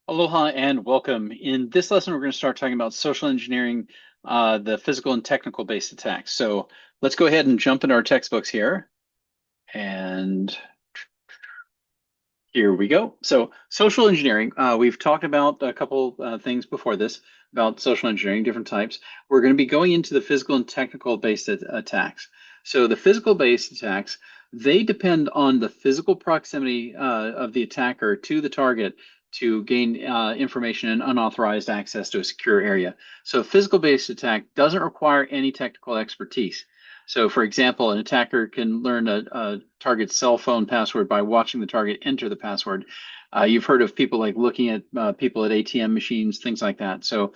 Aloha and welcome. In this lesson, we're going to start talking about social engineering, the physical and technical based attacks. So let's go ahead and jump into our textbooks here. And here we go. So social engineering, we've talked about a couple things before this about social engineering, different types. We're going to be going into the physical and technical based attacks. So the physical based attacks, they depend on the physical proximity of the attacker to the target to gain information and unauthorized access to a secure area. So a physical based attack doesn't require any technical expertise. So, for example, an attacker can learn a target's cell phone password by watching the target enter the password. You've heard of people like looking at people at ATM machines, things like that. So,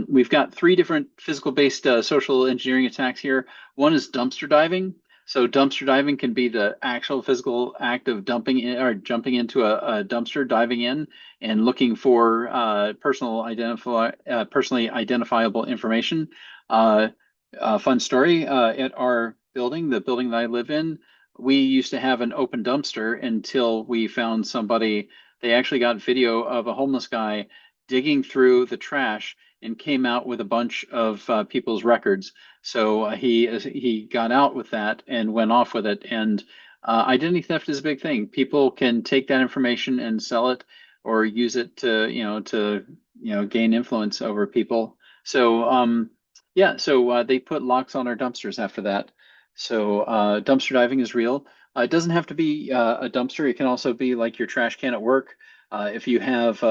we've got three different physical-based social engineering attacks here. One is dumpster diving. So, dumpster diving can be the actual physical act of dumping in, or jumping into a dumpster, diving in, and looking for personally identifiable information. Fun story. At our building, the building that I live in, we used to have an open dumpster until we found somebody. They actually got video of a homeless guy digging through the trash and came out with a bunch of people's records. So he got out with that and went off with it. And identity theft is a big thing. People can take that information and sell it or use it to gain influence over people. So yeah, so they put locks on our dumpsters after that. So dumpster diving is real. It doesn't have to be a dumpster. It can also be like your trash can at work. If you have,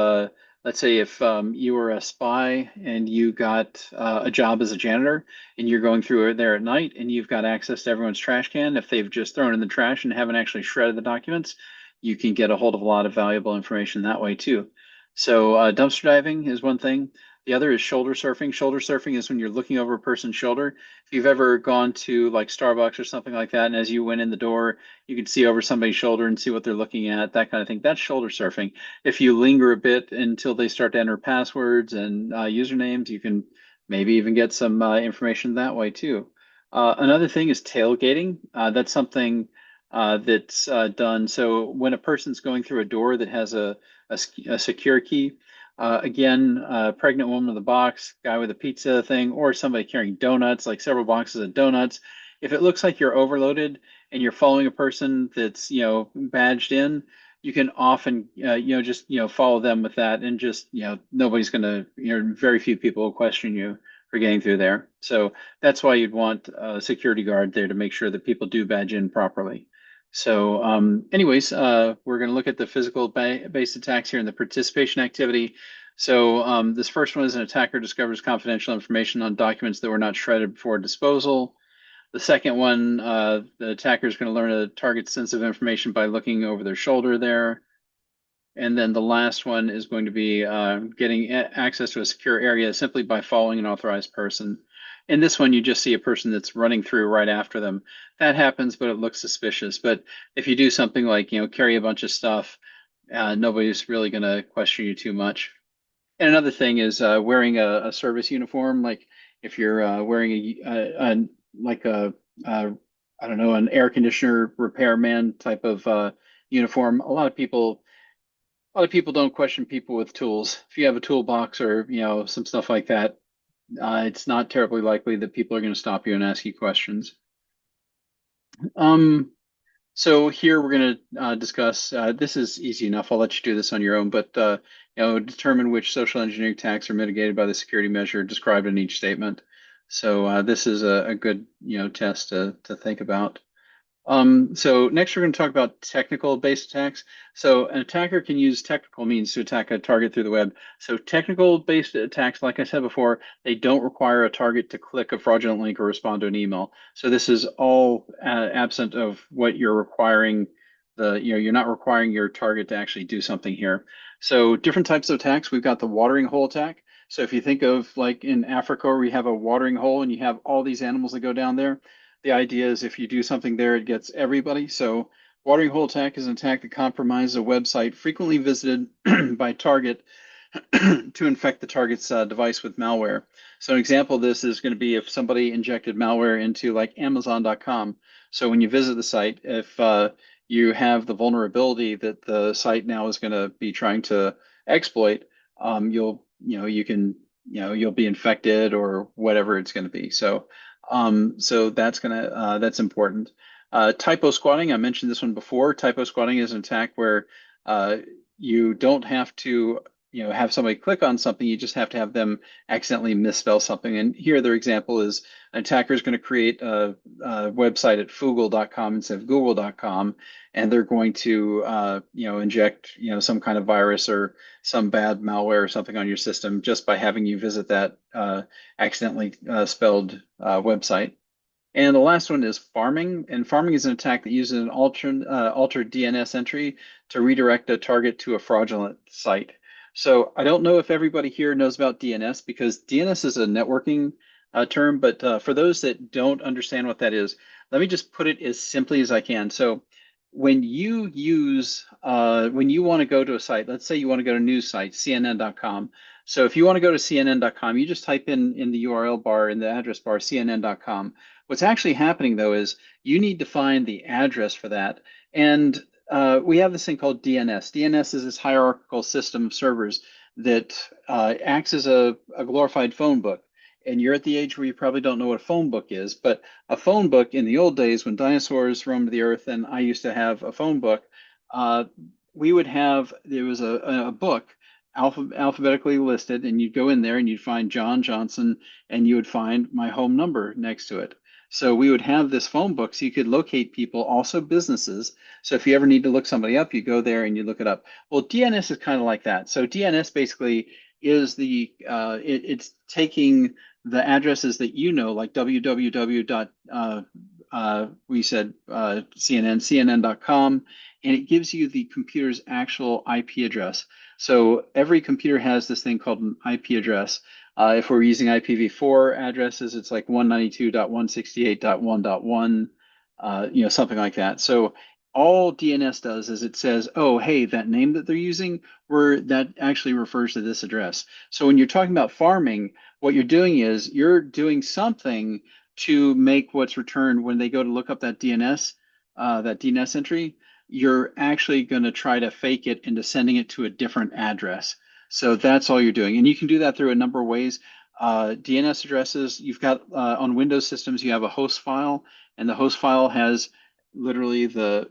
let's say, if you were a spy and you got a job as a janitor and you're going through there at night and you've got access to everyone's trash can, if they've just thrown in the trash and haven't actually shredded the documents, you can get a hold of a lot of valuable information that way too. So dumpster diving is one thing. The other is shoulder surfing. Shoulder surfing is when you're looking over a person's shoulder. If you've ever gone to like Starbucks or something like that, and as you went in the door, you can see over somebody's shoulder and see what they're looking at, that kind of thing. That's shoulder surfing. If you linger a bit until they start to enter passwords and usernames, you can maybe even get some information that way too. Another thing is tailgating. That's something that's done. So when a person's going through a door that has a secure key, again, pregnant woman with a box, guy with a pizza thing, or somebody carrying donuts, like several boxes of donuts. If it looks like you're overloaded and you're following a person that's, badged in, you can often, just, follow them with that and just, nobody's going to, very few people will question you for getting through there. So that's why you'd want a security guard there to make sure that people do badge in properly. So, anyways, we're going to look at the physical based attacks here in the participation activity. So, this first one is an attacker discovers confidential information on documents that were not shredded before disposal. The second one, the attacker is going to learn a target's sensitive information by looking over their shoulder there. And then the last one is going to be getting access to a secure area simply by following an authorized person. In this one, you just see a person that's running through right after them. That happens, but it looks suspicious. But if you do something like, carry a bunch of stuff, nobody's really going to question you too much. And another thing is wearing a service uniform. Like if you're wearing like I don't know, an air conditioner repairman type of uniform. A lot of people don't question people with tools. If you have a toolbox or some stuff like that, it's not terribly likely that people are going to stop you and ask you questions. Um, so here we're going to discuss. This is easy enough. I'll let you do this on your own, but determine which social engineering attacks are mitigated by the security measure described in each statement. So this is a good test to think about. So next we're going to talk about technical based attacks. So an attacker can use technical means to attack a target through the web. So technical based attacks, like I said before, they don't require a target to click a fraudulent link or respond to an email. So this is all absent of what you're requiring you're not requiring your target to actually do something here. So different types of attacks, we've got the watering hole attack. So if you think of like in Africa where you have a watering hole and you have all these animals that go down there, the idea is if you do something there, it gets everybody. So watering hole attack is an attack that compromises a website frequently visited by target to infect the target's device with malware. So an example of this is going to be if somebody injected malware into like Amazon.com. So when you visit the site, if you have the vulnerability that the site now is going to be trying to exploit, you can, you'll be infected or whatever it's going to be. So that's important. Typo squatting, I mentioned this one before. Typo squatting is an attack where uh, you don't have to, have somebody click on something. You just have to have them accidentally misspell something. And here, their example is an attacker is going to create a website at Foogle.com instead of Google.com, and they're going to, inject, some kind of virus or some bad malware or something on your system just by having you visit that accidentally spelled website. And the last one is pharming. And pharming is an attack that uses an altered DNS entry to redirect a target to a fraudulent site. So I don't know if everybody here knows about DNS because DNS is a networking term, but for those that don't understand what that is, let me just put it as simply as I can. So when you want to go to a site, let's say you want to go to a news site, CNN.com. So if you want to go to CNN.com, you just type in the URL bar, in the address bar, CNN.com. What's actually happening though is you need to find the address for that. And we have this thing called DNS. DNS is this hierarchical system of servers that acts as a glorified phone book. And you're at the age where you probably don't know what a phone book is, but a phone book in the old days when dinosaurs roamed the earth and I used to have a phone book, uh, there was a book alphabetically listed, and you'd go in there and you'd find John Johnson and you would find my home number next to it. So we would have this phone book so you could locate people, also businesses. So if you ever need to look somebody up, you go there and you look it up. Well, DNS is kind of like that. So DNS basically is it's taking the addresses that like www. We said CNN.com, and it gives you the computer's actual IP address. So every computer has this thing called an IP address. If we're using IPv4 addresses, it's like 192.168.1.1, something like that. So all DNS does is it says, oh, hey, that name that they're using, that actually refers to this address. So when you're talking about pharming, what you're doing is you're doing something to make what's returned when they go to look up that DNS entry, you're actually going to try to fake it into sending it to a different address. So that's all you're doing. And you can do that through a number of ways. DNS addresses, you've got on Windows systems, you have a host file, and the host file has literally the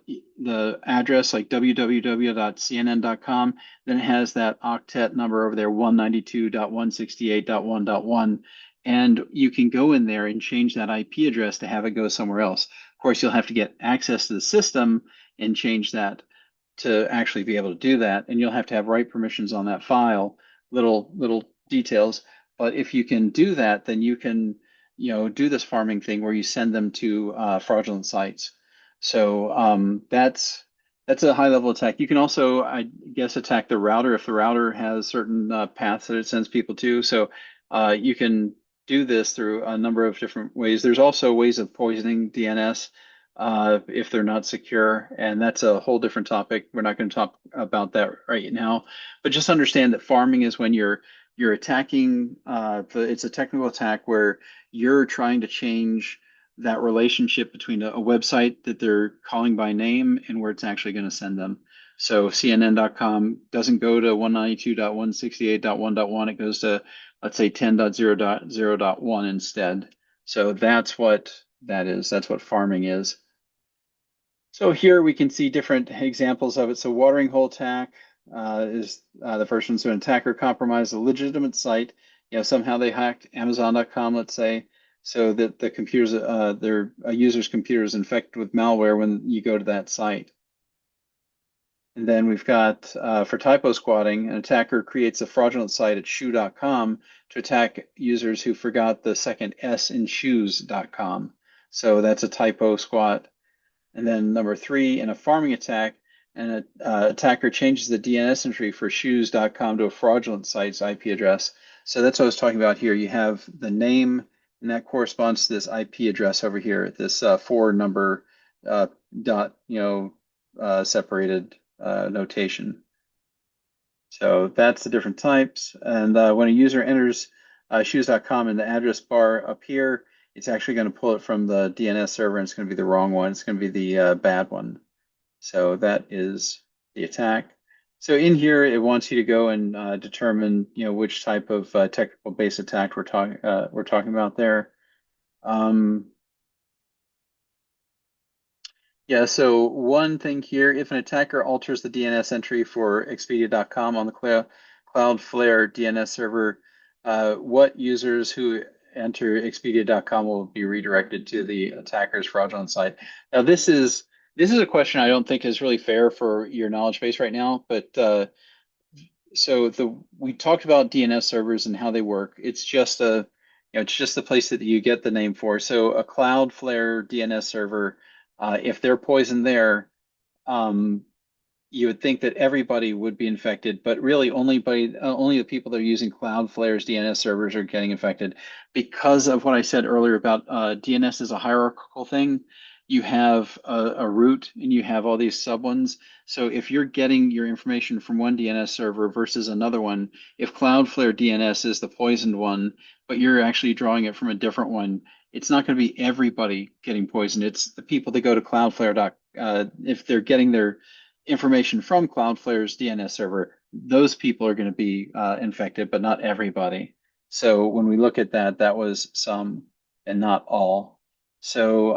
address like www.cnn.com. Then it has that octet number over there, 192.168.1.1. And you can go in there and change that IP address to have it go somewhere else. Of course, you'll have to get access to the system and change that to actually be able to do that. And you'll have to have write permissions on that file, little details. But if you can do that, then you can, do this pharming thing where you send them to fraudulent sites. So that's a high level attack. You can also, I guess, attack the router if the router has certain paths that it sends people to. So you can do this through a number of different ways. There's also ways of poisoning DNS if they're not secure, and that's a whole different topic. We're not going to talk about that right now, but just understand that pharming is when you're attacking. It's a technical attack where you're trying to change that relationship between a website that they're calling by name and where it's actually going to send them. So CNN.com doesn't go to 192.168.1.1. It goes to, let's say, 10.0.0.1 instead. So that's what that is. That's what pharming is. So here we can see different examples of it. So watering hole attack is the first one. So an attacker compromised a legitimate site. Somehow they hacked Amazon.com, let's say, so that the computers, their user's computer is infected with malware when you go to that site. And then we've got for typo squatting, an attacker creates a fraudulent site at shoe.com to attack users who forgot the second S in shoes.com. So that's a typo squat. And then number 3, in a pharming attack, an attacker changes the DNS entry for shoes.com to a fraudulent site's IP address. So that's what I was talking about here. You have the name, and that corresponds to this IP address over here, this 4-number dot, separated notation. So that's the different types. And when a user enters shoes.com in the address bar up here, it's actually going to pull it from the DNS server, and it's going to be the wrong one. It's going to be the bad one. So that is the attack. So in here, it wants you to go and determine, which type of technical base attack we're talking about there. Um, Yeah, so one thing here, if an attacker alters the DNS entry for Expedia.com on the Cloudflare DNS server, what users who enter Expedia.com will be redirected to the attacker's fraudulent site? Now, this is a question I don't think is really fair for your knowledge base right now, but we talked about DNS servers and how they work. It's just the place that you get the name for. So a Cloudflare DNS server, if they're poisoned there, um, you would think that everybody would be infected, but really only the people that are using Cloudflare's DNS servers are getting infected because of what I said earlier about DNS is a hierarchical thing. You have a root and you have all these sub ones. So if you're getting your information from one DNS server versus another one, if Cloudflare DNS is the poisoned one, but you're actually drawing it from a different one, it's not going to be everybody getting poisoned. It's the people that go to Cloudflare. If they're getting their information from Cloudflare's DNS server, those people are going to be infected, but not everybody. So when we look at that, that was some and not all. So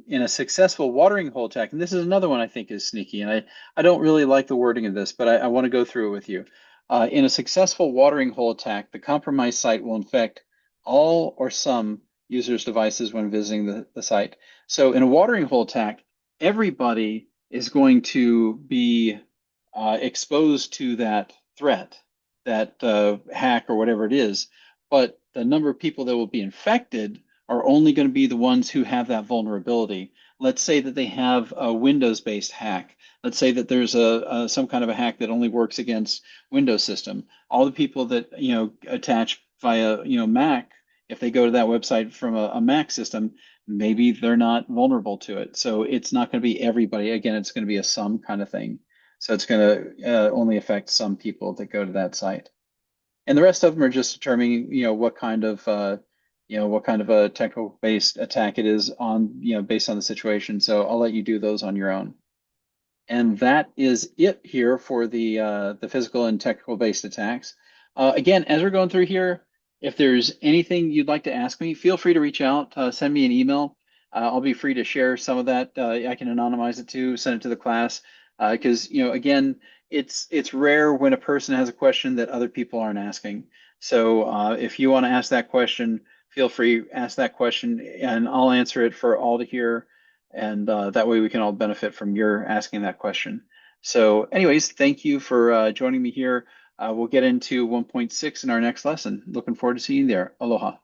in a successful watering hole attack, and this is another one I think is sneaky, and I don't really like the wording of this, but I want to go through it with you. In a successful watering hole attack, the compromised site will infect all or some users' devices when visiting the site. So in a watering hole attack, everybody is going to be exposed to that threat, that hack or whatever it is. But the number of people that will be infected are only going to be the ones who have that vulnerability. Let's say that they have a Windows-based hack. Let's say that there's some kind of a hack that only works against Windows system. All the people that attach via Mac, if they go to that website from a Mac system, maybe they're not vulnerable to it. So it's not going to be everybody. Again, it's going to be a sum kind of thing. So it's going to only affect some people that go to that site. And the rest of them are just determining, what kind of a technical based attack it is on, based on the situation. So I'll let you do those on your own. And that is it here for the physical and technical based attacks. Again, as we're going through here, if there's anything you'd like to ask me, feel free to reach out, send me an email. I'll be free to share some of that. I can anonymize it too, send it to the class. Because again, it's rare when a person has a question that other people aren't asking. So if you want to ask that question, feel free, ask that question, and I'll answer it for all to hear, and that way we can all benefit from your asking that question. So anyways, thank you for joining me here. We'll get into 1.6 in our next lesson. Looking forward to seeing you there. Aloha.